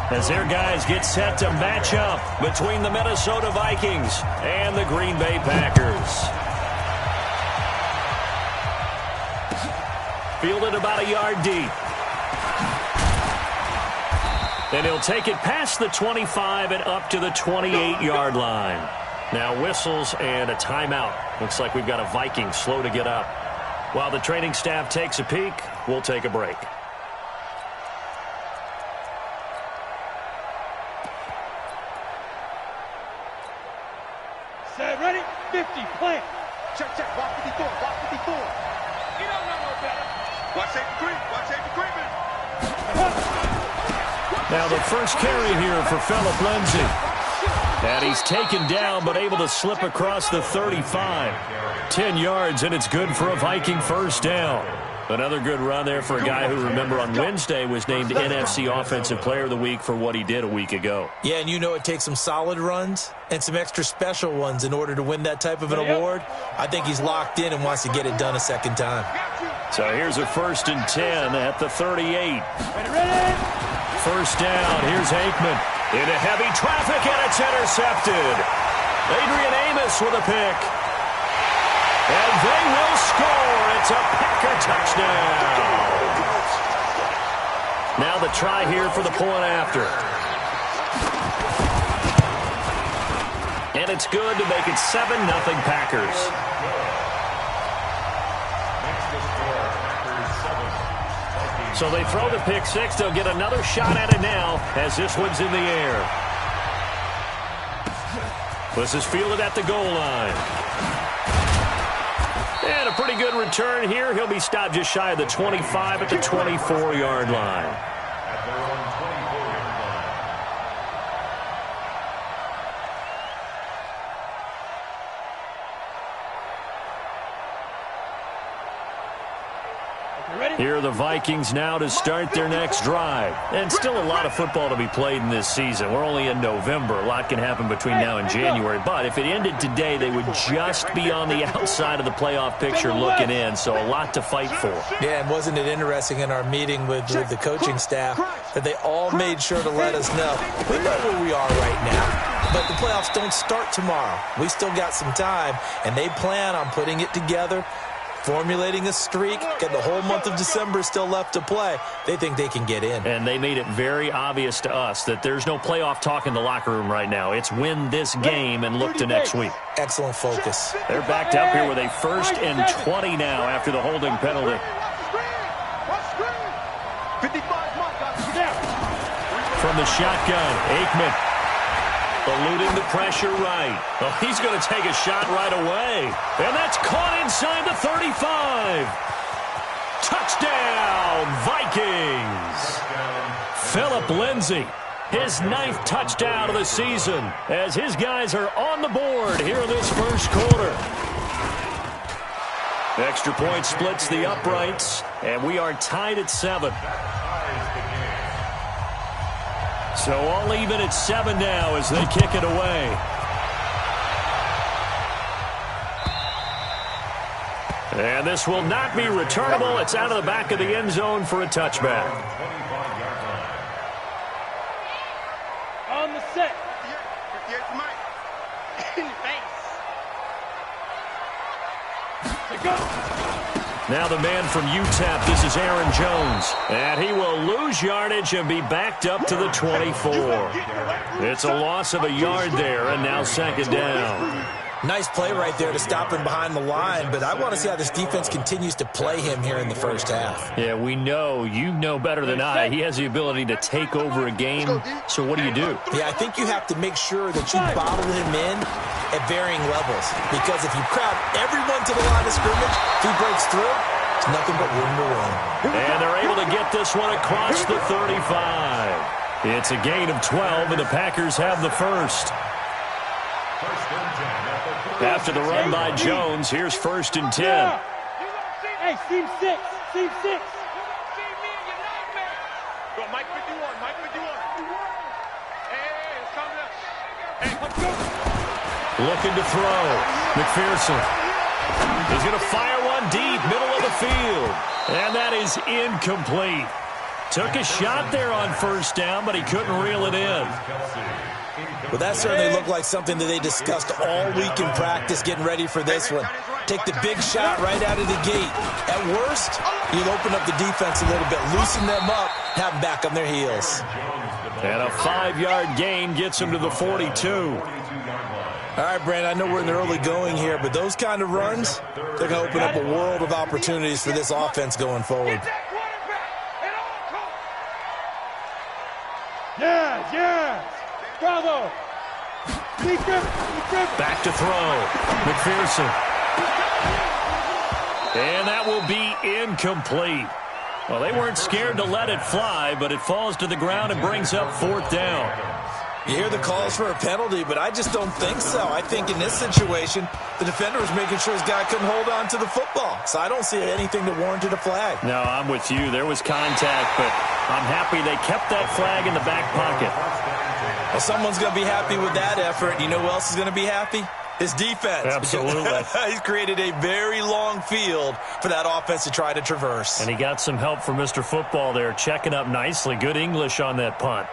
as their guys get set to match up between the Minnesota Vikings and the Green Bay Packers. Fielded about a yard deep. And he'll take it past the 25 and up to the 28-yard line. Now whistles and a timeout. Looks like we've got a Viking slow to get up. While the training staff takes a peek, we'll take a break. Set, ready, 50, plant. Check, walk 54, walk 54. You don't know no better. Watch safety creep, watch safety creeping. Now the first carry here for Philip Lindsay. And he's taken down but able to slip across the 35. 10 yards and it's good for a Viking first down. Another good run there for a guy who, remember, on Wednesday was named NFC Offensive Player of the Week for what he did a week ago. Yeah, and you know it takes some solid runs and some extra special ones in order to win that type of an award. I think he's locked in and wants to get it done a second time. So here's a 1st and 10 at the 38. First down, here's Aikman. Into heavy traffic, and it's intercepted. Adrian Amos with a pick. And they will score. It's a Packer touchdown. Now the try here for the point after. And it's good to make it 7-0 Packers. So they throw the pick six. They'll get another shot at it now as this one's in the air. This is fielded at the goal line. And a pretty good return here. He'll be stopped just shy of the 25 at the 24-yard line. Here are the Vikings now to start their next drive. And still a lot of football to be played in this season. We're only in November. A lot can happen between now and January. But if it ended today, they would just be on the outside of the playoff picture looking in. So a lot to fight for. Yeah, and wasn't it interesting in our meeting with the coaching staff that they all made sure to let us know. We know where we are right now, but the playoffs don't start tomorrow. We still got some time, and they plan on putting it together, formulating a streak, and the whole month of December still left to play. They think they can get in. And they made it very obvious to us that there's no playoff talk in the locker room right now. It's win this game and look to next week. Excellent focus. They're backed up here with a 1st and 20 now after the holding penalty. From the shotgun, Aikman eluding the pressure right. Oh, he's going to take a shot right away. And that's caught inside the 35. Touchdown, Vikings. Philip Lindsay, his 9th touchdown of the season, as his guys are on the board here in this first quarter. Extra point splits the uprights, and we are tied at 7. So all even at 7 now as they kick it away. And this will not be returnable. It's out of the back of the end zone for a touchback. On the set. Now the man from UTEP, this is Aaron Jones. And he will lose yardage and be backed up to the 24. It's a loss of a yard there, and now 2nd down. Nice play right there to stop him behind the line, but I want to see how this defense continues to play him here in the first half. Yeah, we know. You know better than I. He has the ability to take over a game. So what do? Yeah, I think you have to make sure that you bottle him in at varying levels, because if you crowd everyone to the line of scrimmage, if he breaks through, it's nothing but room to run. And they're able to get this one across the 35. It's a gain of 12, and the Packers have the first. After the run by Jones, here's 1st and 10. Hey, seam 6, seam 6. Go, Mike 51, Mike 51. Hey, it's coming up. Hey, let's go. Looking to throw. McPherson. He's going to fire one deep, middle of the field. And that is incomplete. Took a shot there on first down, but he couldn't reel it in. Well, that certainly looked like something that they discussed all week in practice getting ready for this one. Take the big shot right out of the gate. At worst, you'll open up the defense a little bit, loosen them up, have them back on their heels. And a 5-yard gain gets him to the 42. All right, Brandon, I know we're in the early going here, but those kind of runs, they're going to open up a world of opportunities for this offense going forward. Yes. Bravo. Back to throw. McPherson. And that will be incomplete. Well, they weren't scared to let it fly, but it falls to the ground and brings up 4th down. You hear the calls for a penalty, but I just don't think so. I think in this situation, the defender was making sure his guy couldn't hold on to the football. So I don't see anything that warranted a flag. No, I'm with you. There was contact, but I'm happy they kept that flag in the back pocket. Well, someone's going to be happy with that effort. You know who else is going to be happy? His defense. Absolutely. He's created a very long field for that offense to try to traverse. And he got some help from Mr. Football there, checking up nicely. Good English on that punt.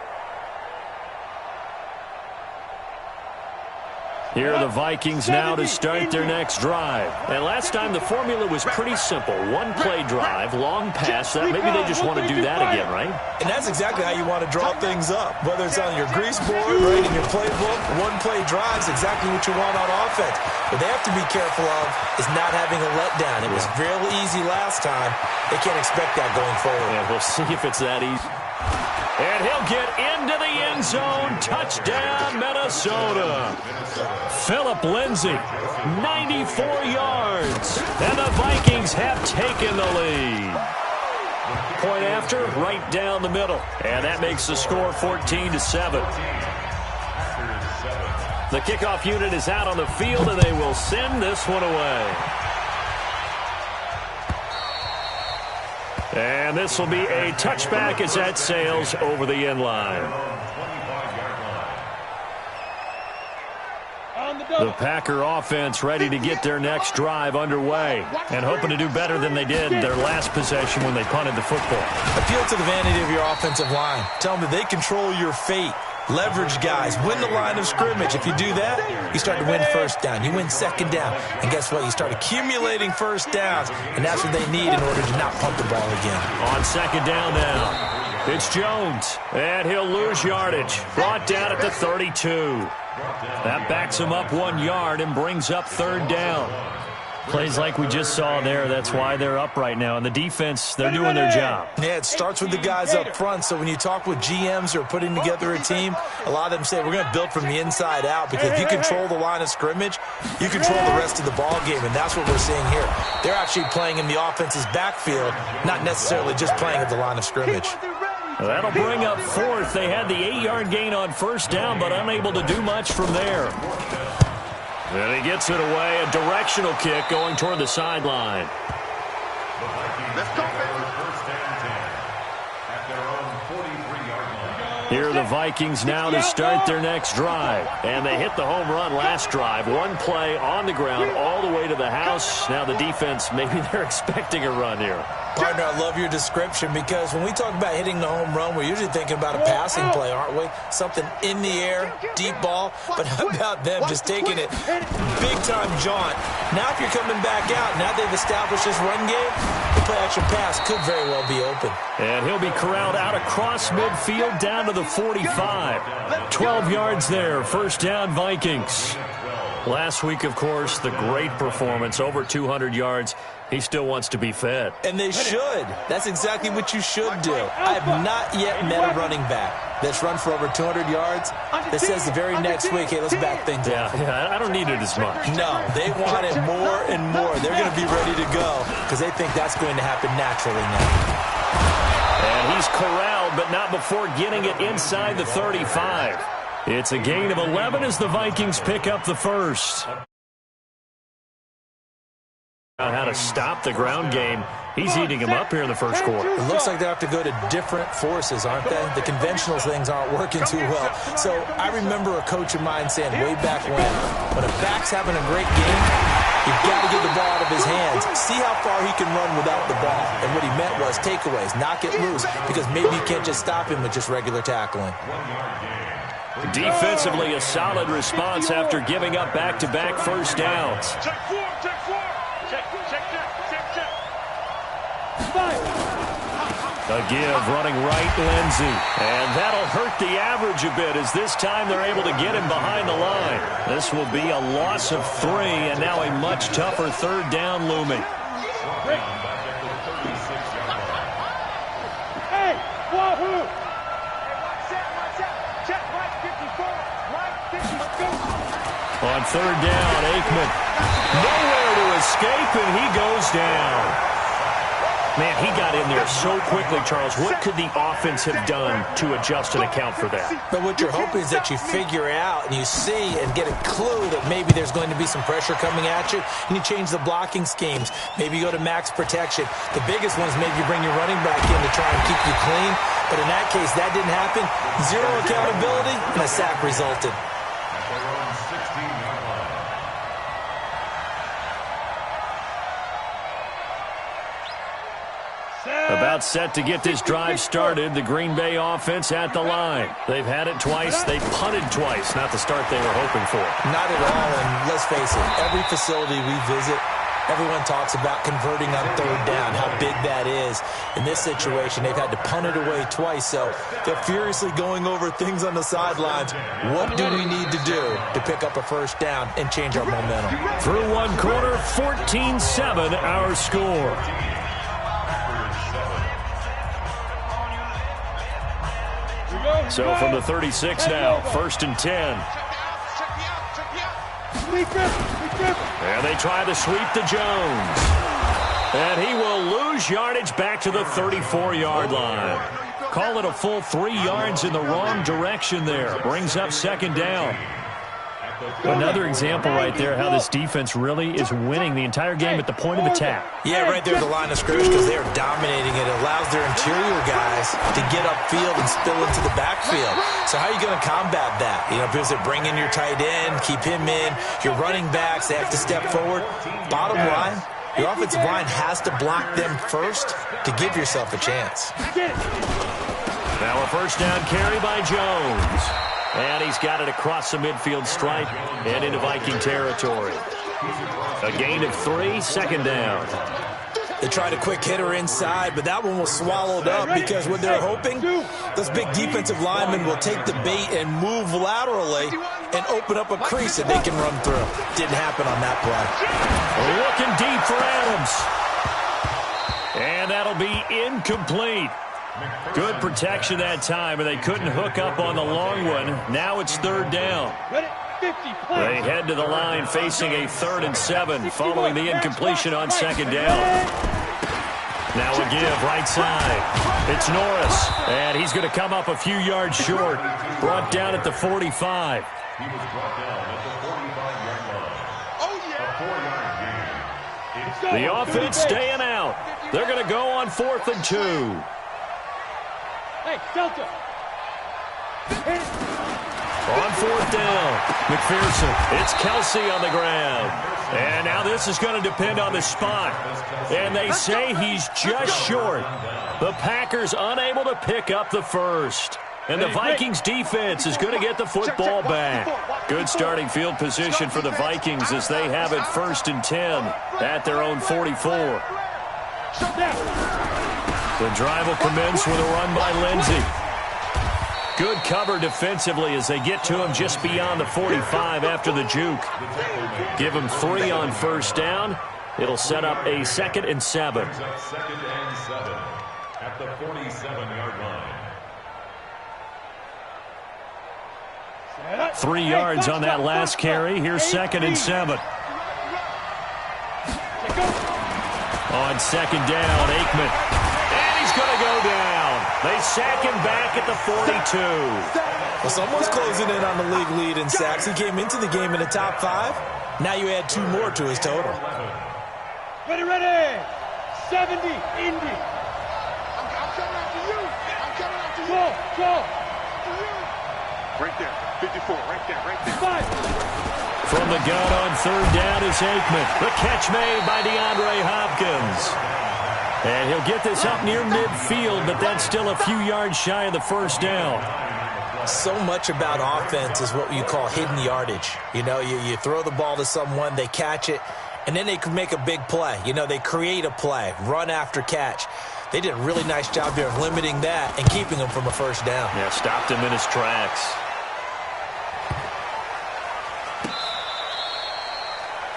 Here are the Vikings now to start their next drive. And last time the formula was pretty simple. One-play drive, long pass. Maybe they just want to do that again, right? And that's exactly how you want to draw things up. Whether it's on your grease board, right, in your playbook, one-play drive is exactly what you want on offense. What they have to be careful of is not having a letdown. It was real easy last time. They can't expect that going forward. Yeah, we'll see if it's that easy. And he'll get into the end zone. Touchdown, Minnesota. Philip Lindsay, 94 yards. And the Vikings have taken the lead. Point after, right down the middle. And that makes the score 14-7. The kickoff unit is out on the field, and they will send this one away. And this will be a touchback as that sails over the end line. The Packer offense ready to get their next drive underway and hoping to do better than they did their last possession when they punted the football. Appeal to the vanity of your offensive line. Tell them that they control your fate. Leverage guys. Win the line of scrimmage. If you do that, you start to win first down. You win second down. And guess what? You start accumulating first downs. And that's what they need in order to not punt the ball again. On second down now, it's Jones. And he'll lose yardage. Brought down at the 32. That backs him up 1 yard and brings up 3rd down. Plays like we just saw there. That's why they're up right now. And the defense, they're doing their job. Yeah, it starts with the guys up front. So when you talk with GMs who are putting together a team, a lot of them say we're going to build from the inside out, because if you control the line of scrimmage, you control the rest of the ball game, and that's what we're seeing here. They're actually playing in the offense's backfield, not necessarily just playing at the line of scrimmage. Well, that'll bring up 4th. They had the 8-yard gain on first down, but unable to do much from there. And he gets it away, a directional kick going toward the sideline. Here are the Vikings now to start their next drive. And they hit the home run last drive. One play on the ground all the way to the house. Now the defense, maybe they're expecting a run here. Partner, I love your description, because when we talk about hitting the home run, we're usually thinking about a passing play, aren't we? Something in the air, deep ball. But how about them just taking it big-time jaunt? Now if you're coming back out, now they've established this run game, the play-action pass could very well be open. And he'll be corralled out across midfield down to the 45. 12 yards there, first down Vikings. Last week, of course, the great performance, over 200 yards. He still wants to be fed. And they should. That's exactly what you should do. I have not yet met a running back that's run for over 200 yards that says the very next week, hey, let's back things up. Yeah, I don't need it as much. No, they want it more and more. They're going to be ready to go because they think that's going to happen naturally now. And he's corralled, but not before getting it inside the 35. It's a gain of 11 as the Vikings pick up the first. How to stop the ground game. He's eating him up here in the first quarter. It looks like they have to go to different forces, aren't they? The conventional things aren't working too well. So I remember a coach of mine saying way back when a back's having a great game, You've got to get the ball out of his hands. See how far he can run without the ball. And what he meant was takeaways, knock it loose, because maybe you can't just stop him with just regular tackling. Defensively, a solid response after giving up back-to-back first downs. Check four. A give running right, Lindsey. And that'll hurt the average a bit as this time they're able to get him behind the line. This will be a loss of 3 and now a much tougher third down looming. Hey, wahoo! Check right 54. Right 54. On third down, Aikman. Nowhere to escape, and he goes down. Man, he got in there so quickly, Charles. What could the offense have done to adjust and account for that? But what you're hoping is that you figure out and you see and get a clue that maybe there's going to be some pressure coming at you, and you change the blocking schemes. Maybe you go to max protection. The biggest one is maybe you bring your running back in to try and keep you clean. But in that case, that didn't happen. Zero accountability, and a sack resulted. About set to get this drive started, the Green Bay offense at the line. They've had it twice. They've punted twice. Not the start they were hoping for. Not at all, and let's face it, every facility we visit, everyone talks about converting on third down, how big that is. In this situation, they've had to punt it away twice, so they're furiously going over things on the sidelines. What do we need to do to pick up a first down and change our momentum? Through one quarter, 14-7 our score. So from the 36 now, 1st and 10. And they try to sweep to Jones. And he will lose yardage back to the 34-yard line. Call it a full 3 yards in the wrong direction there. Brings up 2nd down. Another example right there how this defense really is winning the entire game at the point of attack. Yeah, right there at the line of scrimmage because they're dominating it. It allows their interior guys to get upfield and spill into the backfield. So how are you going to combat that? You know, because they bring in your tight end, keep him in. Your running backs, they have to step forward. Bottom line, your offensive line has to block them first to give yourself a chance. Now a first down carry by Jones. And he's got it across the midfield stripe and into Viking territory. A gain of 3, 2nd down. They tried a quick hitter inside, but that one was swallowed up because what they're hoping, those big defensive linemen will take the bait and move laterally and open up a crease that they can run through. Didn't happen on that play. Looking deep for Adams. And that'll be incomplete. Good protection that time, and they couldn't hook up on the long one. Now it's 3rd down. They head to the line facing a 3rd and 7 following the incompletion on 2nd down. Now a give right side. It's Norris, and he's going to come up a few yards short. Brought down at the 45. He was brought down at the 45-yard line. The offense staying out. They're going to go on 4th and 2. Hey, Delta. On 4th down, McPherson. It's Kelsey on the ground. And now this is going to depend on the spot. And they say he's just short. The Packers unable to pick up the first. And the Vikings defense is going to get the football back. Good starting field position for the Vikings as they have it 1st and 10 at their own 44. The drive will commence with a run by Lindsey. Good cover defensively as they get to him just beyond the 45 after the juke. Give him 3 on 1st down. It'll set up a 2nd and 7. 2nd and 7 at the 47-yard line. 3 yards on that last carry. Here's 2nd and 7. On 2nd down, Aikman. Going to go down. They sack him back at the 42. Well, someone's closing in on the league lead in sacks. He came into the game in the top 5. Now you add 2 more to his total. Ready, 70, Indy. I'm coming after you. I'm coming after you. Go. Right there. 54. Right there. Right there. 5. From the gun on third down is Aikman. The catch made by DeAndre Hopkins. And he'll get this up near midfield, but that's still a few yards shy of the first down. So much about offense is what you call hidden yardage. You know, you throw the ball to someone, they catch it, and then they can make a big play. You know, they create a play, run after catch. They did a really nice job there of limiting that and keeping him from a first down. Yeah, stopped him in his tracks.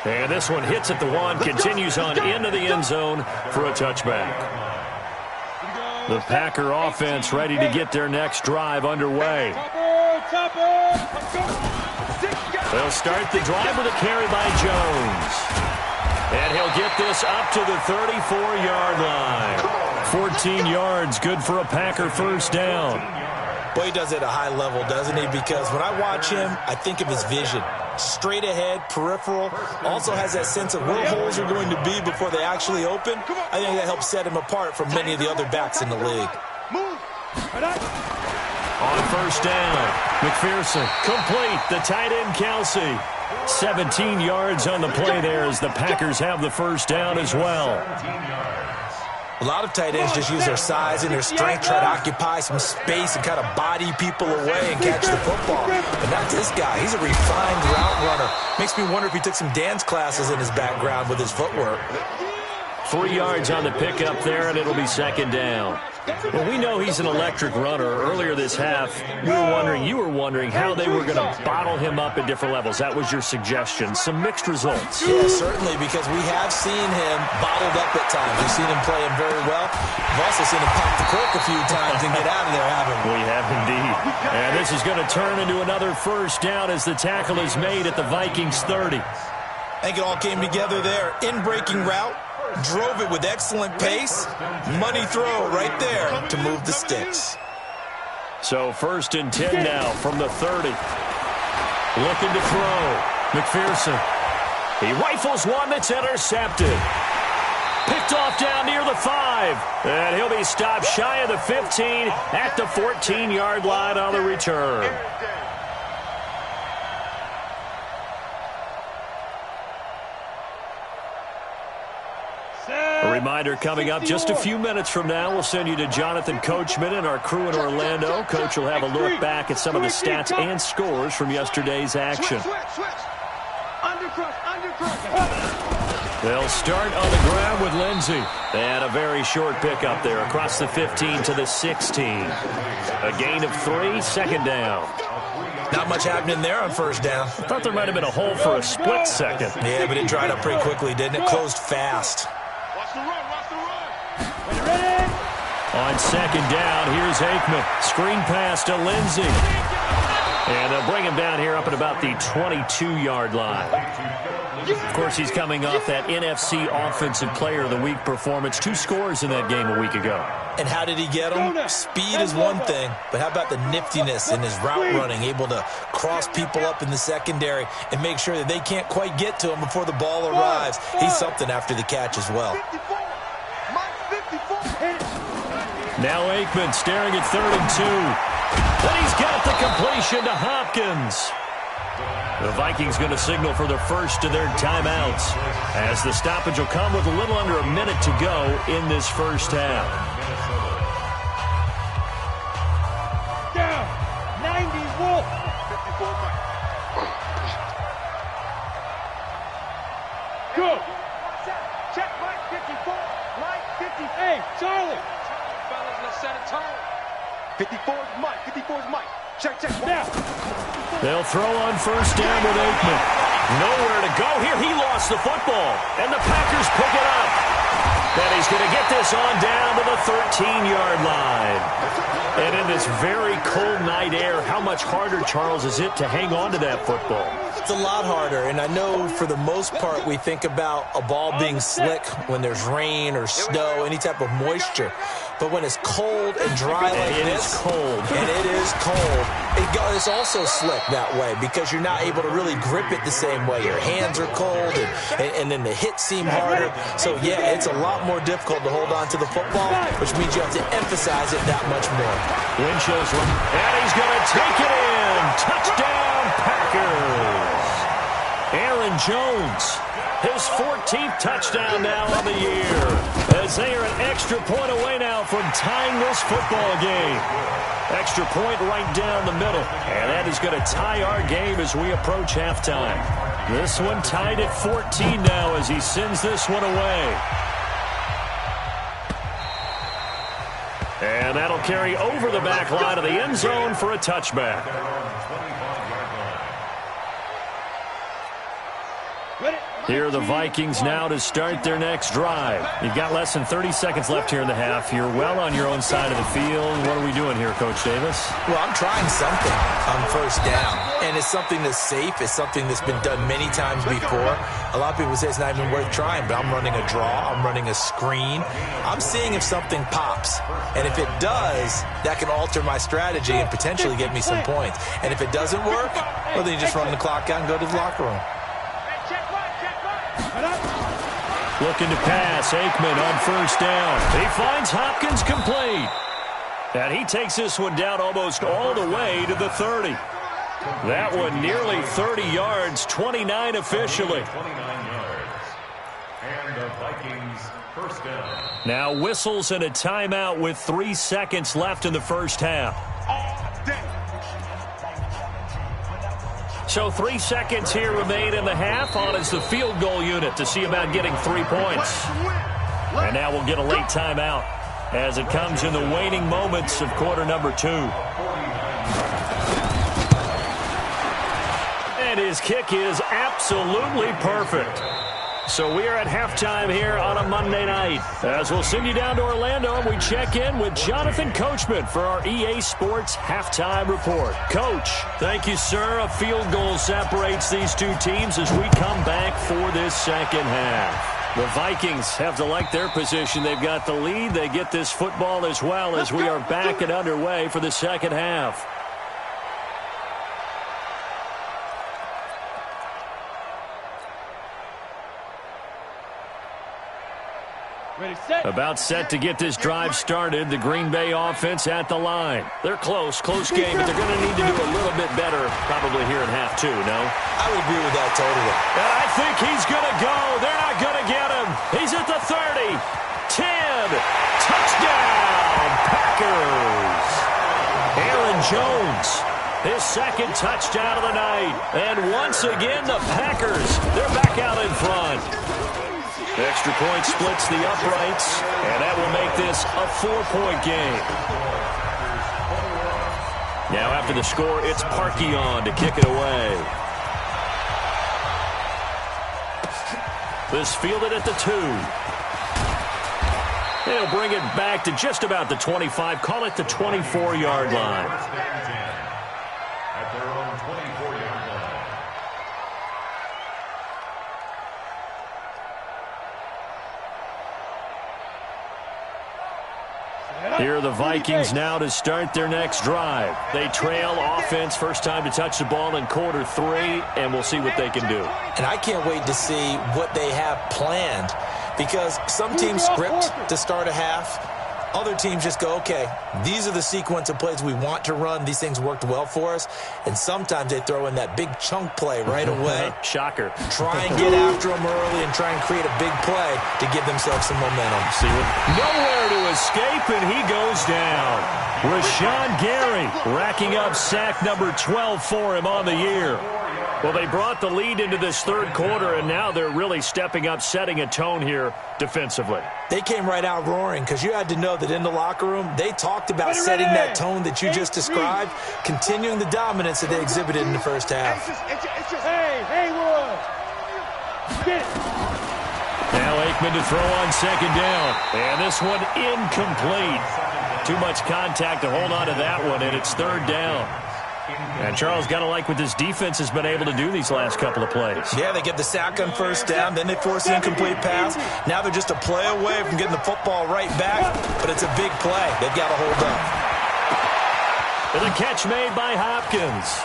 And this one hits at the 1, continues on into the end zone for a touchback. The Packer offense ready to get their next drive underway. They'll start the drive with a carry by Jones. And he'll get this up to the 34-yard line. 14 yards, good for a Packer first down. Boy, he does it at a high level, doesn't he? Because when I watch him, I think of his vision. Straight ahead, peripheral, also has that sense of where holes are going to be before they actually open. I think that helps set him apart from many of the other backs in the league. On first down, McPherson complete. The tight end, Kelsey. 17 yards on the play there as the Packers have the first down as well. A lot of tight ends just use their size and their strength, try to occupy some space and kind of body people away and catch the football. But not this guy. He's a refined route runner. Makes me wonder if he took some dance classes in his background with his footwork. 3 yards on the pickup there, and it'll be second down. Well, we know he's an electric runner. Earlier this half, you were wondering how they were going to bottle him up at different levels. That was your suggestion. Some mixed results. Yeah, certainly, because we have seen him bottled up at times. We've seen him play him very well. We've also seen him pop the cork a few times and get out of there, haven't we? We have indeed. And this is going to turn into another first down as the tackle is made at the Vikings 30. I think it all came together there. In-breaking route. Drove it with excellent pace. Money throw right there to move the sticks. So 1st and 10 now from the 30. Looking to throw. McPherson. He rifles one that's intercepted. Picked off down near the 5. And he'll be stopped shy of the 15 at the 14-yard line on the return. A reminder coming up just a few minutes from now. We'll send you to Jonathan Coachman and our crew in Orlando. Coach will have a look back at some of the stats and scores from yesterday's action. They'll start on the ground with Lindsey. And a very short pickup there across the 15 to the 16. A gain of 3, second down. Not much happening there on first down. I thought there might have been a hole for a split second. Yeah, but it dried up pretty quickly, didn't it? Closed fast. On second down, here's Aikman. Screen pass to Lindsey. And they'll bring him down here up at about the 22-yard line. Of course, he's coming off that NFC Offensive Player of the Week performance. 2 scores in that game a week ago. And how did he get them? Speed is one thing, but how about the niftiness in his route running, able to cross people up in the secondary and make sure that they can't quite get to him before the ball arrives. He's something after the catch as well. Now Aikman staring at 3rd and 2. But he's got the completion to Hopkins. The Vikings going to signal for the first of their timeouts as the stoppage will come with a little under a minute to go in this first half. Down. 90 Wolf. 54 Mike. Go. Check Mike 54. Mike 50. Hey, Charlie. Fellas, let's set a tone. 54 is Mike. 54 is Mike. Check. Now. They'll throw on first down with Aikman. Nowhere to go here. He lost the football. And the Packers pick it up. And he's going to get this on down to the 13-yard line. And in this very cold night air, how much harder, Charles, is it to hang on to that football? It's a lot harder, and I know for the most part we think about a ball being slick when there's rain or snow, any type of moisture. But when it's cold and dry like this, it's also slick that way because you're not able to really grip it the same way. Your hands are cold, and then the hits seem harder. So, yeah, it's a lot more difficult to hold on to the football, which means you have to emphasize it that much more. Winchell's run, and he's going to take it in. Jones. His 14th touchdown now on the year, as they are an extra point away now from tying this football game. Extra point right down the middle, and that is going to tie our game as we approach halftime. This one tied at 14 now as he sends this one away. And that'll carry over the back line of the end zone for a touchback. Here are the Vikings now to start their next drive. You've got less than 30 seconds left here in the half. You're well on your own side of the field. What are we doing here, Coach Davis? Well, I'm trying something on first down, and it's something that's safe. It's something that's been done many times before. A lot of people say it's not even worth trying, but I'm running a draw. I'm running a screen. I'm seeing if something pops, and if it does, that can alter my strategy and potentially get me some points. And if it doesn't work, well, then you just run the clock out and go to the locker room. Looking to pass, Aikman on first down. He finds Hopkins complete. And he takes this one down almost all the way to the 30. That one nearly 30 yards, 29 officially. And the Vikings first down. Now whistles and a timeout with 3 seconds left in the first half. So 3 seconds here remain in the half. On is the field goal unit to see about getting 3 points. And now we'll get a late timeout as it comes in the waning moments of quarter number 2. And his kick is absolutely perfect. So we are at halftime here on a Monday night. As we'll send you down to Orlando, and we check in with Jonathan Coachman for our EA Sports Halftime Report. Coach, thank you, sir. A field goal separates these two teams as we come back for this second half. The Vikings have to like their position. They've got the lead. They get this football as well as we are back and underway for the second half. About set to get this drive started. The Green Bay offense at the line. They're close game, but they're going to need to do a little bit better probably here in half 2, no? I would agree with that totally. And I think he's going to go. They're not going to get him. He's at the 30. 10. Touchdown, Packers. Aaron Jones, his second touchdown of the night. And once again, the Packers, they're back out in front. Extra point splits the uprights, and that will make this a 4-point game. Now after the score, it's Parkey on to kick it away. This fielded at the 2. They'll bring it back to just about the 25, call it the 24-yard line. At their own 24-yard line. Here are the Vikings now to start their next drive. They trail offense, first time to touch the ball in quarter 3, and we'll see what they can do. And I can't wait to see what they have planned, because some teams script to start a half. Other teams just go, okay, these are the sequence of plays we want to run. These things worked well for us. And sometimes they throw in that big chunk play right away. Shocker. Try and get after them early and try and create a big play to give themselves some momentum. See what? Nowhere to escape, and he goes down. Rashawn Gary racking up sack number 12 for him on the year. Well, they brought the lead into this third quarter, and now they're really stepping up, setting a tone here defensively. They came right out roaring, because you had to know that in the locker room, they talked about setting that tone that you just described, continuing the dominance that they exhibited in the first half. Hey, Wood. Get it. Now Aikman to throw on second down, and this one incomplete. Too much contact to hold on to that one, and it's third down. And Charles, got to like what this defense has been able to do these last couple of plays. Yeah, they get the sack on first down, then they force an incomplete pass. Now they're just a play away from getting the football right back, but it's a big play. They've got to hold up. And a catch made by Hopkins.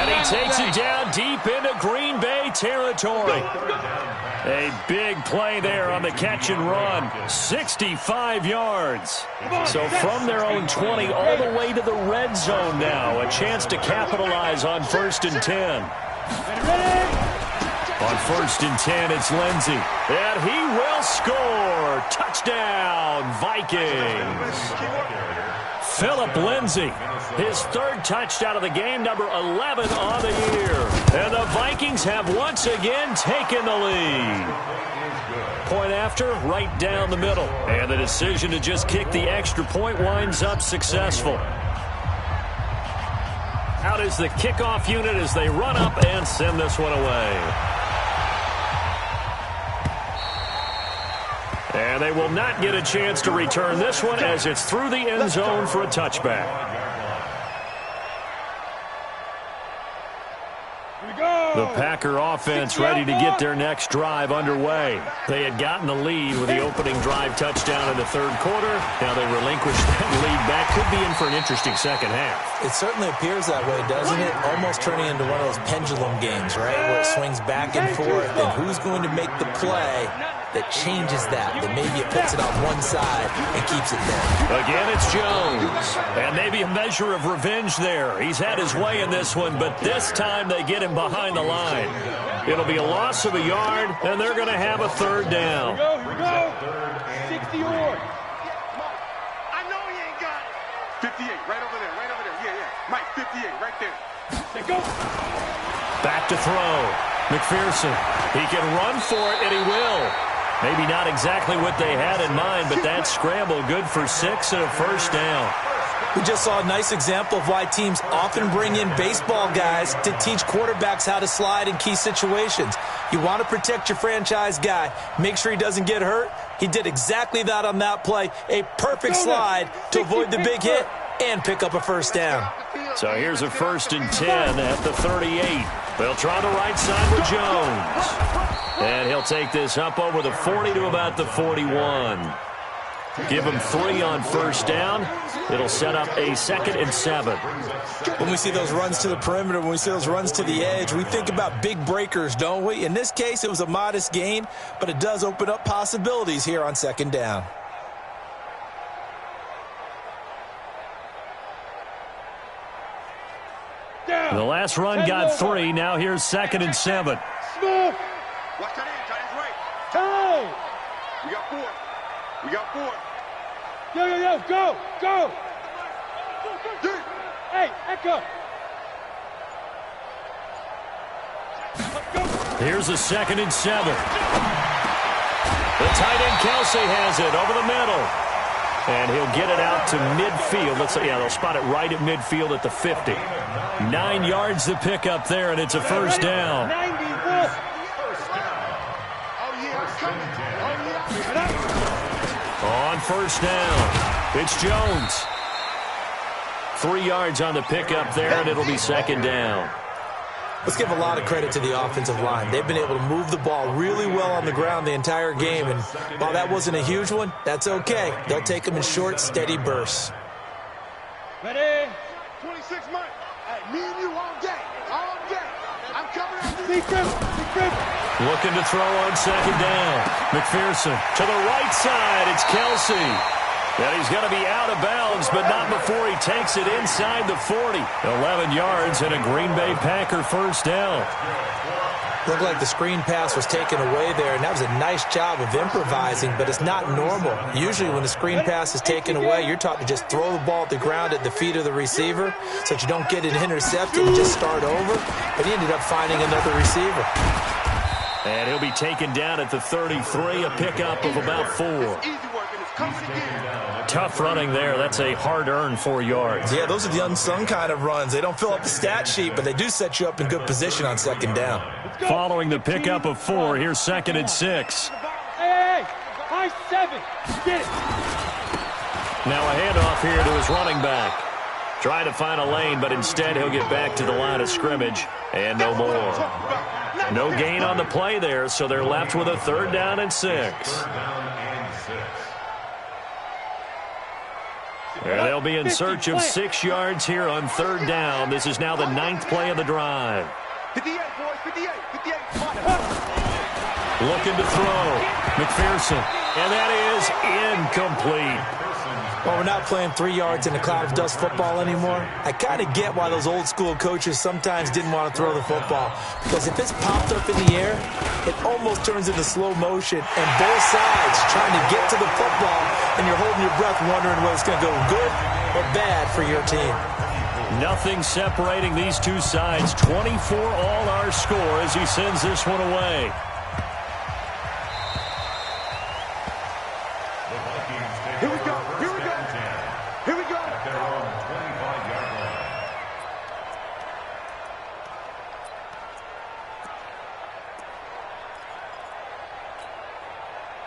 And he takes it down deep into Green Bay territory. A big play there on the catch and run. 65 yards. So from their own 20 all the way to the red zone now. A chance to capitalize on 1st and 10. On 1st and 10, it's Lindsey. And he will score. Touchdown, Vikings. Philip Lindsey, his 3rd touchdown of the game, number 11 on the year. And the Vikings have once again taken the lead. Point after, right down the middle. And the decision to just kick the extra point winds up successful. Out is the kickoff unit as they run up and send this one away. And they will not get a chance to return this one as it's through the end zone for a touchback. The Packer offense ready to get their next drive underway. They had gotten the lead with the opening drive touchdown in the 3rd quarter. Now they relinquished that lead back. Could be in for an interesting second half. It certainly appears that way, doesn't it? Almost turning into one of those pendulum games, right, where it swings back and forth. And who's going to make the play that changes that maybe it puts it on one side and keeps it there? Again, it's Jones. And maybe a measure of revenge there. He's had his way in this one, but this time they get him behind the line. It'll be a loss of a yard, and they're going to have a 3rd down. Here we go. 60 or. I know he ain't got it. 58, right over there, right over there. Yeah, yeah. Mike, 58, right there. Let's go. Back to throw. McPherson. He can run for it, and he will. Maybe not exactly what they had in mind, but that scramble good for 6 and a 1st down. We just saw a nice example of why teams often bring in baseball guys to teach quarterbacks how to slide in key situations. You want to protect your franchise guy. Make sure he doesn't get hurt. He did exactly that on that play. A perfect slide to avoid the big hit and pick up a 1st down. So here's a 1st and 10 at the 38. They'll try the right side with Jones. And he'll take this up over the 40 to about the 41. Give him 3 on 1st down. It'll set up a 2nd and 7. When we see those runs to the perimeter, when we see those runs to the edge, we think about big breakers, don't we? In this case, it was a modest gain, but it does open up possibilities here on 2nd down. The last run got 3. Now here's 2nd and 7. Smith. Watch that in, tight end right. Time. We got 4. We got 4. Yo, go, go. Hey, Echo. Here's a 2nd and 7. The tight end Kelsey has it over the middle. And he'll get it out to midfield. Let's say, yeah, they'll spot it right at midfield at the 50. 9 yards to pick up there, and it's a 1st down. 91. On 1st down, it's Jones. 3 yards on the pickup there, and it'll be 2nd down. Let's give a lot of credit to the offensive line. They've been able to move the ball really well on the ground the entire game, and while that wasn't a huge one, that's okay. They'll take them in short, steady bursts. Ready? 26 months. Hey, me and you all day. All day. I'm coming after you. Secret. Looking to throw on 2nd down. McPherson to the right side. It's Kelsey. And he's going to be out of bounds, but not before he takes it inside the 40. 11 yards and a Green Bay Packer 1st down. Looked like the screen pass was taken away there, and that was a nice job of improvising, but it's not normal. Usually when the screen pass is taken away, you're taught to just throw the ball at the ground at the feet of the receiver so that you don't get it intercepted and just start over. But he ended up finding another receiver. And he'll be taken down at the 33, a pickup of about 4. Tough running there. That's a hard-earned 4 yards. Yeah, those are the unsung kind of runs. They don't fill up the stat sheet, but they do set you up in good position on 2nd down. Following the pickup of 4, here's 2nd and 6. Hey, high 7. Get it. Now a handoff here to his running back. Trying to find a lane, but instead he'll get back to the line of scrimmage. And no more. No gain on the play there, so they're left with a 3rd down and 6. And they'll be in search of 6 yards here on 3rd down. This is now the 9th play of the drive. 58, boys, 58, 58. Looking to throw. McPherson. And that is incomplete. Well, we're not playing 3 yards in a cloud of dust football anymore. I kind of get why those old school coaches sometimes didn't want to throw the football. Because if it's popped up in the air, it almost turns into slow motion. And both sides trying to get to the football, and you're holding your breath wondering whether it's going to go good or bad for your team. Nothing separating these two sides. 24 all our score as he sends this one away. Here we go. Here we go. Here we go. At their own 25-yard line.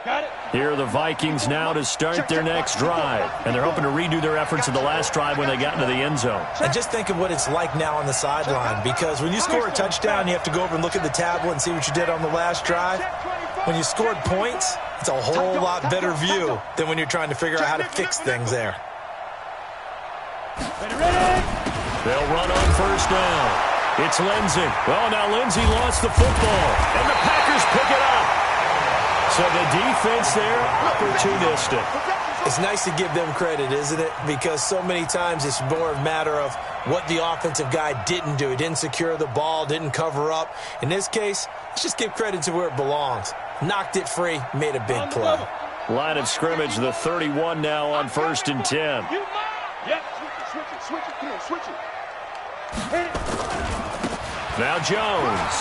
Got it. Here are the Vikings now to start their next drive. And they're hoping to redo their efforts in the last drive when they got into the end zone. And just think of what it's like now on the sideline, because when you score a touchdown, you have to go over and look at the tablet and see what you did on the last drive. When you scored points, it's a whole lot better view than when you're trying to figure out how to fix things there. They'll run on 1st down. It's Lindsey. Well, now Lindsey lost the football, and the Packers pick it up. So the defense there, opportunistic. It's nice to give them credit, isn't it? Because so many times it's more a matter of what the offensive guy didn't do. He didn't secure the ball, didn't cover up. In this case, let's just give credit to where it belongs. Knocked it free, made a big play. Line of scrimmage, the 31 now on 1st and 10. Yep. Switch it. Come on, switch it. Hit it. Now Jones.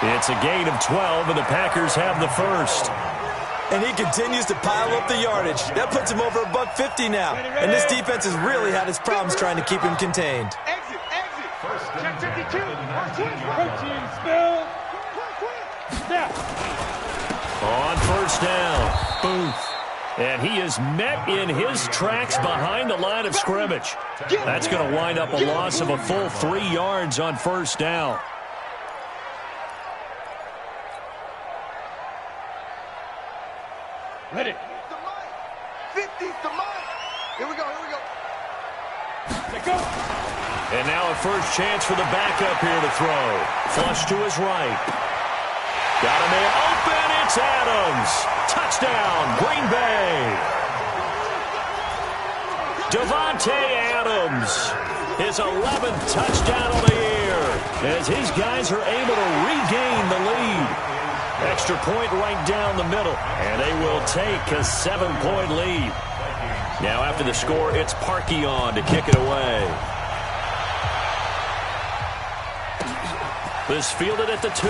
It's a gain of 12, and the Packers have the first. And he continues to pile up the yardage. That puts him over $150 now. And this defense has really had its problems trying to keep him contained. Exit. Check 52. Coaching spill. Snap. On 1st down, Booth. And he is met in his tracks behind the line of scrimmage. That's going to wind up a loss of a full 3 yards on 1st down. Ready. 50's the mark. Here we go. Let go. And now a first chance for the backup here to throw. Flush to his right. Got a man open. It's Adams. Touchdown, Green Bay. Devontae Adams. His 11th touchdown of the year. As his guys are able to regain the lead. Extra point right down the middle. And they will take a 7-point lead. Now after the score, it's Parkey on to kick it away. This fielded at the 2.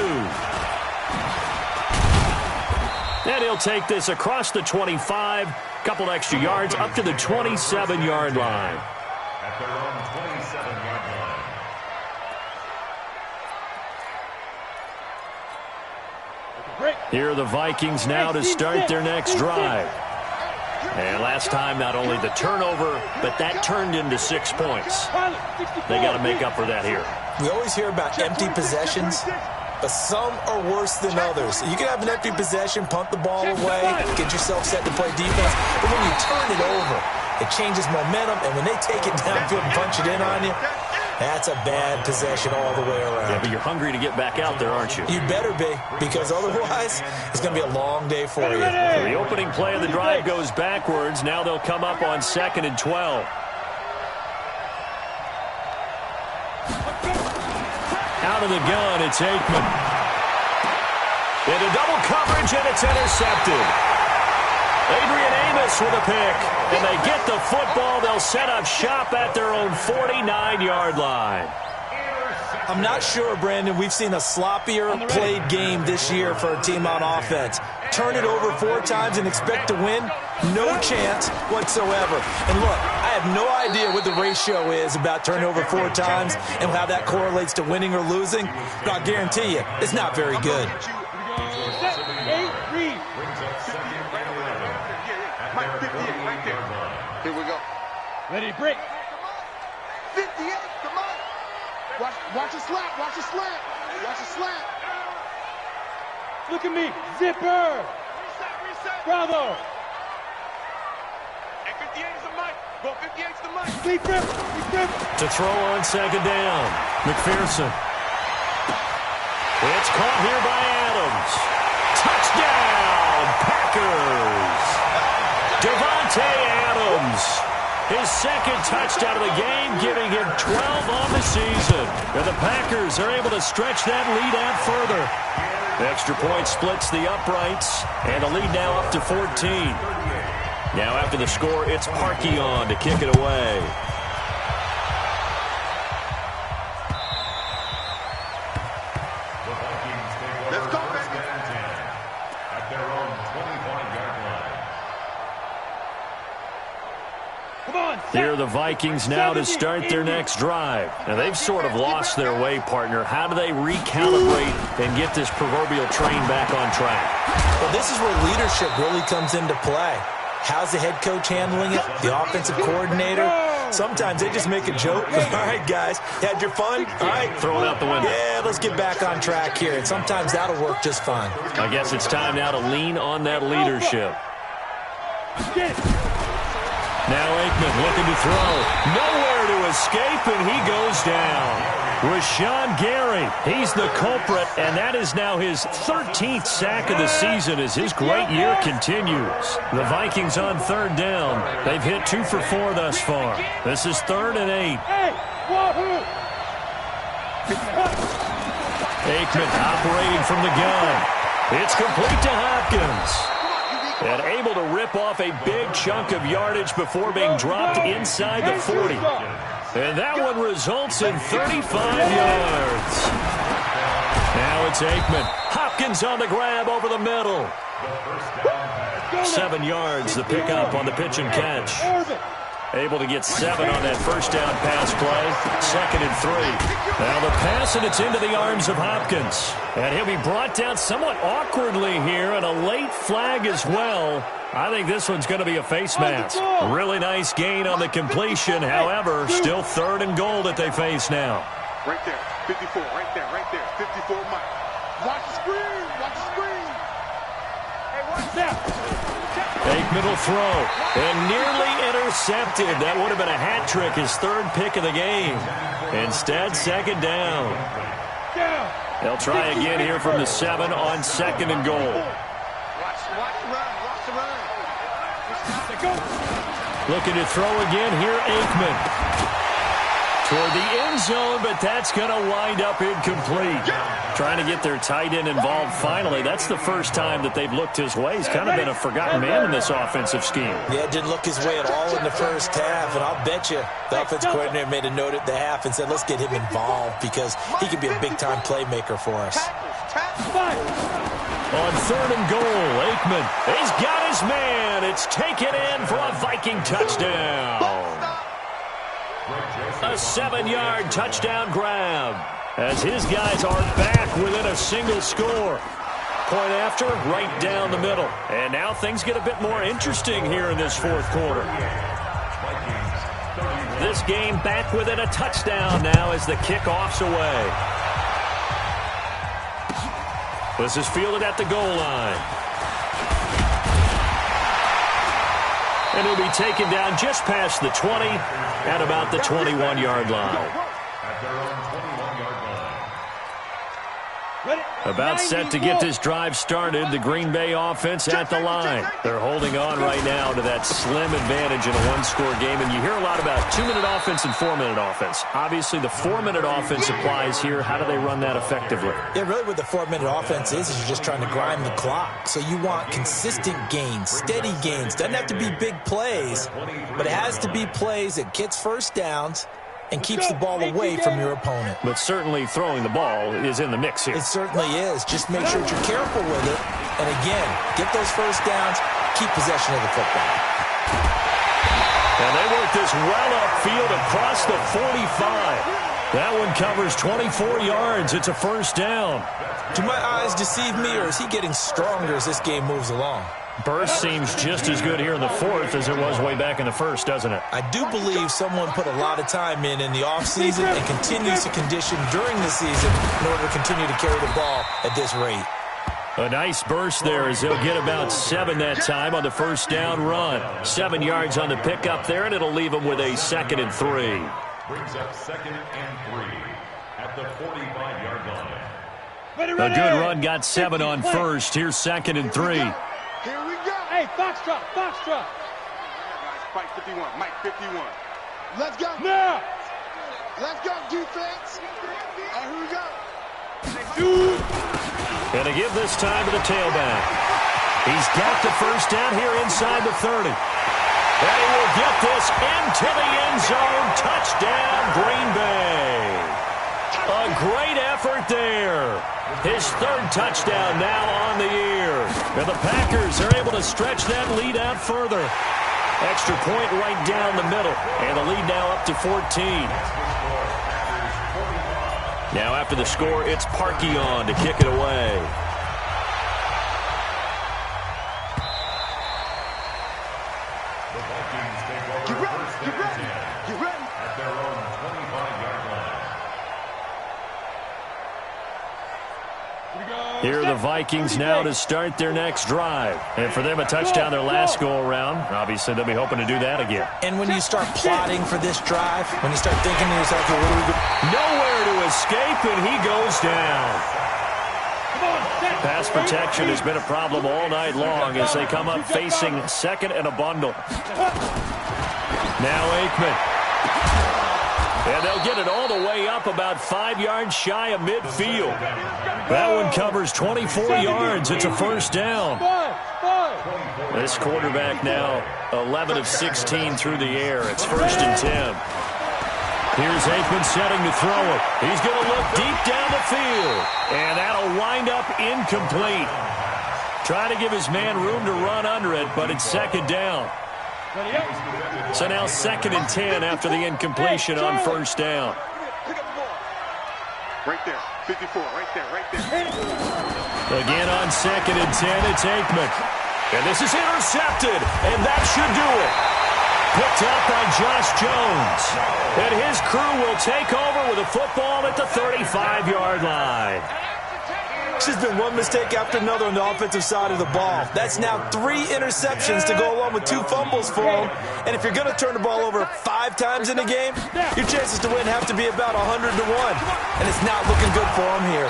And he'll take this across the 25. Couple extra yards up to the 27-yard line. At their own 27-yard line. Here are the Vikings now to start their next drive. And last time, not only the turnover, but that turned into 6 points. They got to make up for that here. We always hear about empty possessions, but some are worse than others. You can have an empty possession, punt the ball away, get yourself set to play defense, but when you turn it over, it changes momentum, and when they take it downfield and punch it in on you, that's a bad possession all the way around. Yeah, but you're hungry to get back out there, aren't you? You better be, because otherwise, it's going to be a long day for you. So the opening play of the drive goes backwards. Now they'll come up on 2nd and 12. Out of the gun, it's Aikman. Into double coverage, and it's intercepted. Adrian Amos with a pick. And they get the football. They'll set up shop at their own 49-yard line. I'm not sure, Brandon, we've seen a sloppier played game this year for a team on offense. Turn it over 4 times and expect to win? No chance whatsoever. And look, I have no idea what the ratio is about turning over 4 times and how that correlates to winning or losing, but I'll guarantee you, it's not very good. Here we go. Ready, break. 58, come on. Watch a slap, watch a slap. Watch a slap. Look at me. Zipper. Bravo. Go 58's the money. Sleep him. Sleep him. To throw on second down. McPherson. It's caught here by Adams. Touchdown, Packers. Devontae Adams. His second touchdown of the game, giving him 12 on the season. And the Packers are able to stretch that lead out further. The extra point splits the uprights, and the lead now up to 14. Now after the score, it's Parkey on to kick it away. Let's go, baby. At their own 25-yard line. Come on. Here are the Vikings now to start their next drive. Now, they've sort of lost their way, partner. How do they recalibrate and get this proverbial train back on track? Well, this is where leadership really comes into play. How's the head coach handling it? The offensive coordinator? Sometimes they just make a joke. All right, guys, had your fun? All right. Throw it out the window. Yeah, let's get back on track here. And sometimes that'll work just fine. I guess it's time now to lean on that leadership. Now Aikman looking to throw. Nowhere to escape, and he goes down. Rashawn Gary, he's the culprit, and that is now his 13th sack of the season as his great year continues. The Vikings on third down. They've hit 2 for 4 thus far. This is 3rd and 8. Aikman operating from the gun. It's complete to Hopkins. And able to rip off a big chunk of yardage before being dropped inside the 40. And that one results in 35 yards. Now it's Aikman. Hopkins on the grab over the middle. 7 yards, the pickup on the pitch and catch. Able to get 7 on that first down pass play. 2nd and 3. Now the pass, and it's into the arms of Hopkins. And he'll be brought down somewhat awkwardly here, and a late flag as well. I think this one's going to be a face mask. Really nice gain on the completion. However, still 3rd and goal that they face now. Right there, 54, right there, 54 Mike. Watch the screen, watch the screen. Hey, watch that. Aikman will throw, and nearly intercepted. That would have been a hat trick, his 3rd pick of the game. Instead, 2nd down. They'll try again here from the 7 on 2nd and goal. Watch the run, watch the run. Looking to throw again here, Aikman. Toward the end zone, but that's going to wind up incomplete. Trying to get their tight end involved finally. That's the first time that they've looked his way. He's kind of been a forgotten man in this offensive scheme. Yeah, it didn't look his way at all in the first half, and I'll bet you the offensive coordinator made a note at the half and said, let's get him involved because he could be a big-time playmaker for us. On 3rd and goal, Aikman, he's got his man. It's taken in for a Viking touchdown. A 7-yard touchdown grab as his guys are back within a single score. Point after, right down the middle. And now things get a bit more interesting here in this 4th quarter. This game back within a touchdown now as the kickoff's away. This is fielded at the goal line. And he'll be taken down just past the 20 at about the 21-yard line. At their own 21-yard line. About set to get this drive started, the Green Bay offense at the line. They're holding on right now to that slim advantage in a 1-score game, and you hear a lot about 2-minute offense and 4-minute offense. Obviously, the 4-minute offense applies here. How do they run that effectively? Yeah, really what the 4-minute offense is you're just trying to grind the clock. So you want consistent gains, steady gains. Doesn't have to be big plays, but it has to be plays that gets first downs and keeps the ball away from your opponent. But certainly throwing the ball is in the mix here. It certainly is. Just make sure that you're careful with it. And again, get those first downs, keep possession of the football. And they work this well upfield across the 45. That one covers 24 yards. It's a first down. Do my eyes deceive me, or is he getting stronger as this game moves along? Burst seems just as good here in the 4th as it was way back in the 1st, doesn't it? I do believe someone put a lot of time in the offseason and continues to condition during the season in order to continue to carry the ball at this rate. A nice burst there as they'll get about 7 that time on the first down run. 7 yards on the pickup there, and it'll leave them with a 2nd and 3. Brings up 2nd and 3 at the 45-yard line. A good run got 7 on first. Here's 2nd and 3. Here we go. Hey, Foxtrot, Foxtrot. Mike 51, Mike 51. Let's go. Now. Let's go, defense. And here we go. And to give this time to the tailback. He's got the first down here inside the 30. And he will get this into the end zone. Touchdown, Green Bay. A great effort there. His 3rd touchdown now on the year. And the Packers are able to stretch that lead out further. Extra point right down the middle. And the lead now up to 14. Now after the score, it's Parkey on to kick it away. The Vikings take over first down and 10 at their own 25-yard line. Here are the Vikings now to start their next drive. And for them, a touchdown their last go-around. Obviously, they'll be hoping to do that again. And when you start plotting for this drive, when you start thinking to yourself, well, what are we doing? Nowhere to escape, and he goes down. Pass protection has been a problem all night long as they come up facing 2nd and a bundle. Now Aikman. And they'll get it all the way up about 5 yards shy of midfield. That one covers 24 yards. It's a first down. This quarterback now 11 of 16 through the air. It's 1st and 10. Here's Aikman setting to throw it. He's going to look deep down the field. And that'll wind up incomplete. Trying to give his man room to run under it, but it's 2nd down. So now 2nd and 10 after the incompletion on first down. Right there, 54, right there. Again on 2nd and 10, it's Aikman. And this is intercepted, and that should do it. Picked up by Josh Jones. And his crew will take over with a football at the 35-yard line. This has been one mistake after another on the offensive side of the ball. That's now 3 interceptions to go along with 2 fumbles for him. And if you're going to turn the ball over 5 times in a game, your chances to win have to be about 100 to 1. And it's not looking good for him here.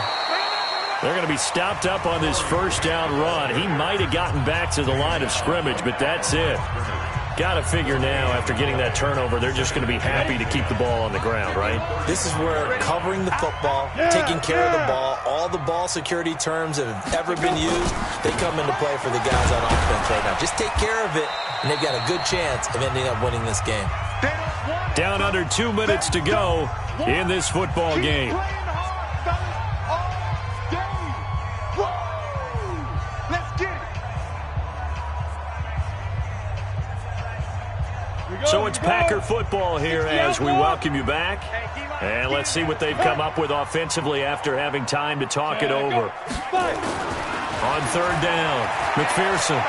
They're going to be stopped up on this first down run. He might have gotten back to the line of scrimmage, but that's it. Got to figure now, after getting that turnover, they're just going to be happy to keep the ball on the ground, right? This is where covering the football, taking care of the ball, all the ball security terms that have ever been used, they come into play for the guys on offense right now. Just take care of it, and they've got a good chance of ending up winning this game. Down under 2 minutes to go in this football game. So it's Packer football here as we welcome you back. And let's see what they've come up with offensively after having time to talk it over. On 3rd down, McPherson.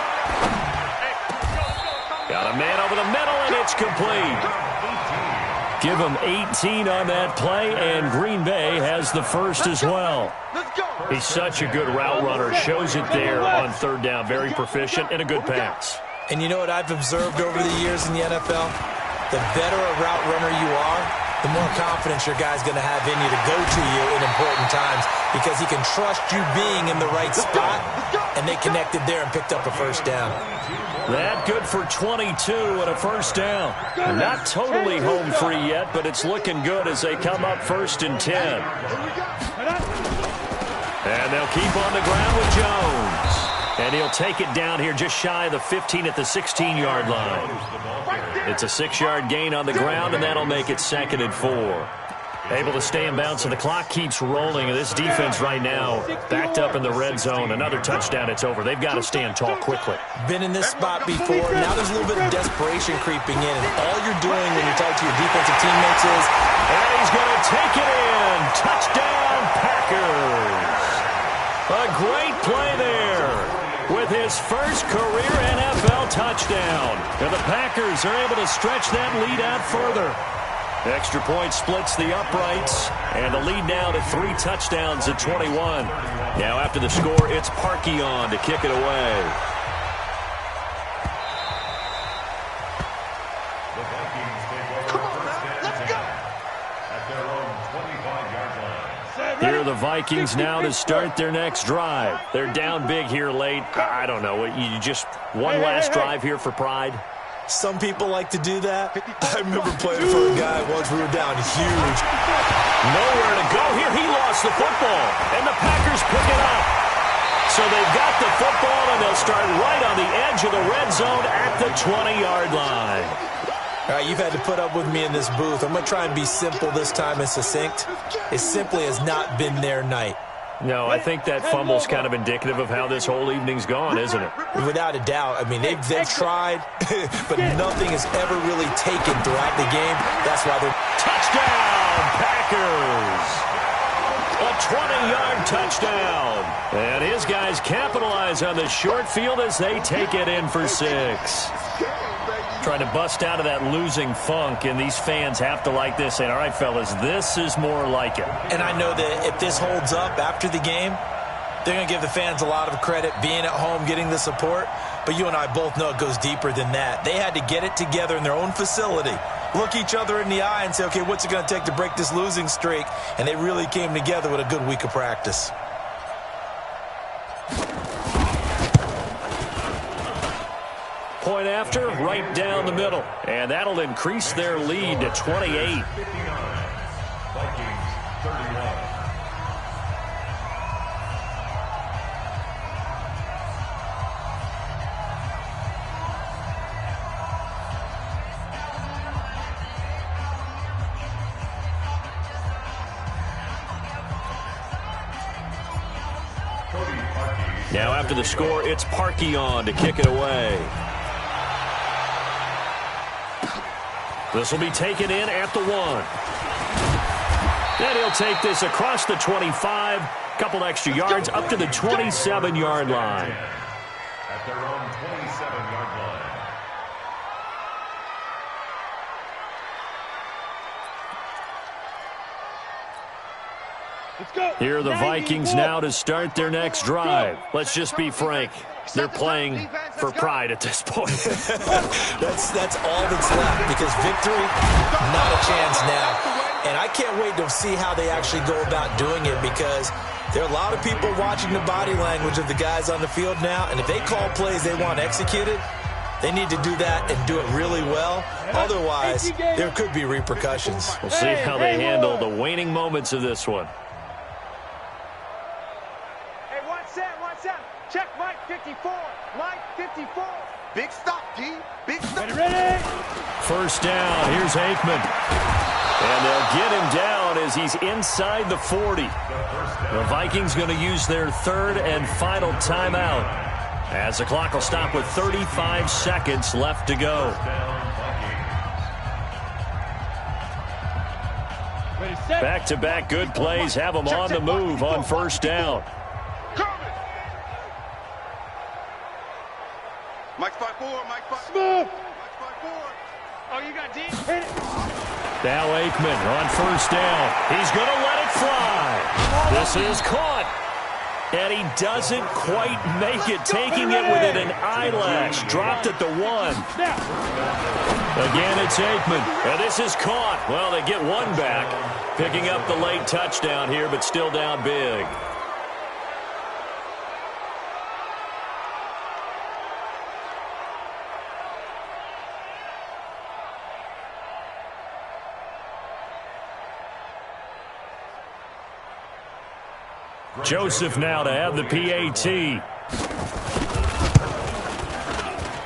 Got a man over the middle, and it's complete. Give him 18 on that play, and Green Bay has the first as well. He's such a good route runner. Shows it there on 3rd down. Very proficient and a good pass. And you know what I've observed over the years in the NFL? The better a route runner you are, the more confidence your guy's going to have in you to go to you in important times because he can trust you being in the right spot, and they connected there and picked up a first down. That good for 22 and a first down. Not totally home free yet, but it's looking good as they come up 1st and 10. And they'll keep on the ground with Jones. And he'll take it down here just shy of the 15 at the 16-yard line. It's a 6-yard gain on the ground, and that'll make it 2nd and 4. Able to stay in bounds, and the clock keeps rolling. And this defense right now backed up in the red zone. Another touchdown, it's over. They've got to stand tall quickly. Been in this spot before. Now there's a little bit of desperation creeping in. And all you're doing when you talk to your defensive teammates is, and he's going to take it in. Touchdown, Packers. A great play there with his first career NFL touchdown. And the Packers are able to stretch that lead out further. Extra point splits the uprights, and the lead now to 3 touchdowns at 21. Now after the score, it's Parkey on to kick it away. The Vikings take over first down at their own 25-yard line. Here are the Vikings now to start their next drive. They're down big here late. I don't know. You just one last drive here for pride? Some people like to do that. I remember playing for a guy once we were down huge. Nowhere to go here. He lost the football, and the Packers pick it up. So they've got the football, and they'll start right on the edge of the red zone at the 20-yard line. All right, you've had to put up with me in this booth. I'm going to try and be simple this time and succinct. It simply has not been their night. No, I think that fumble's kind of indicative of how this whole evening's gone, isn't it? Without a doubt. I mean, they've tried, but nothing has ever really taken throughout the game. That's why they're... Touchdown, Packers! A 20-yard touchdown. And his guys capitalize on the short field as they take it in for 6. Trying to bust out of that losing funk, and these fans have to like this. And all right, fellas, this is more like it. And I know that if this holds up after the game, they're going to give the fans a lot of credit, being at home, getting the support. But you and I both know it goes deeper than that. They had to get it together in their own facility, look each other in the eye and say, okay, what's it going to take to break this losing streak? And they really came together with a good week of practice. Point after, right down the middle. And that'll increase their lead to 28. 59. Vikings 31. Now after the score, it's Parkey on to kick it away. This will be taken in at the 1. Then he'll take this across the 25, couple extra yards up to the 27-yard line. At their own 27-yard line. Let's go. Here are the Vikings now to start their next drive. Let's just be frank. They're playing for pride at this point. That's all that's left, because victory, not a chance now. And I can't wait to see how they actually go about doing it, because there are a lot of people watching the body language of the guys on the field now, and if they call plays they want executed, they need to do that and do it really well. Otherwise, there could be repercussions. We'll see how they handle the waning moments of this one. Check Mike 54. Mike 54. Big stop, D. Big stop. Ready? First down. Here's Aikman. And they'll get him down as he's inside the 40. The Vikings going to use their third and final timeout, as the clock will stop with 35 seconds left to go. Back-to-back good plays have them on the move on first down. Mike 5-4, Mike 5-4. Smooth. Mike 5-4. Oh, you got D? Hit it. Now Aikman on first down. He's going to let it fly. This is caught. And he doesn't quite make it, taking it within an eyelash. Dropped at the 1. Again, it's Aikman. And this is caught. Well, they get one back. Picking up the late touchdown here, but still down big. Joseph now to have the PAT.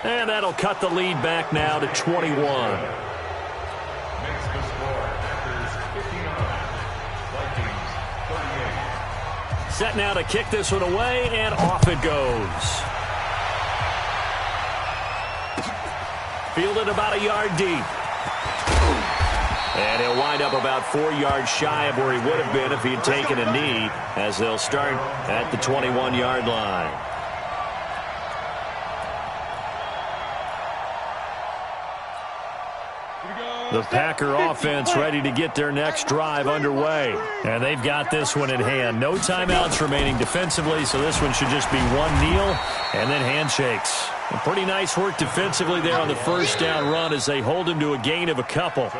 And that'll cut the lead back now to 21. Makes the score. Packers 59. Vikings 38. Set now to kick this one away, and off it goes. Fielded about a yard deep. And he'll wind up about 4 yards shy of where he would have been if he had taken a knee, as they'll start at the 21-yard line. The Packer offense ready to get their next drive underway. And they've got this one in hand. No timeouts remaining defensively, so this one should just be one kneel and then handshakes. A pretty nice work defensively there on the first down run as they hold him to a gain of a couple.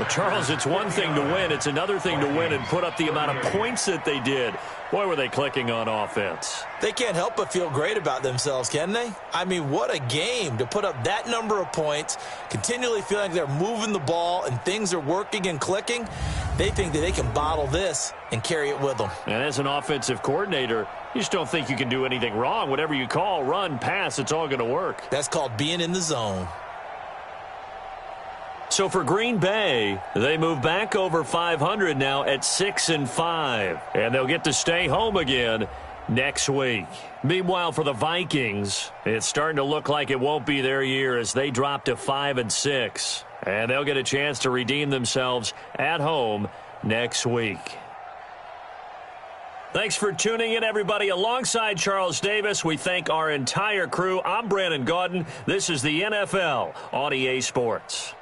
Well, Charles, it's one thing to win. It's another thing to win and put up the amount of points that they did. Boy, were they clicking on offense. They can't help but feel great about themselves, can they? I mean, what a game to put up that number of points, continually feeling like they're moving the ball and things are working and clicking. They think that they can bottle this and carry it with them. And as an offensive coordinator, you just don't think you can do anything wrong. Whatever you call, run, pass, it's all going to work. That's called being in the zone. So for Green Bay, they move back over 500 now at 6-5. And they'll get to stay home again next week. Meanwhile, for the Vikings, it's starting to look like it won't be their year as they drop to 5-6. And they'll get a chance to redeem themselves at home next week. Thanks for tuning in, everybody. Alongside Charles Davis, we thank our entire crew. I'm Brandon Gaudin. This is the NFL on EA Sports.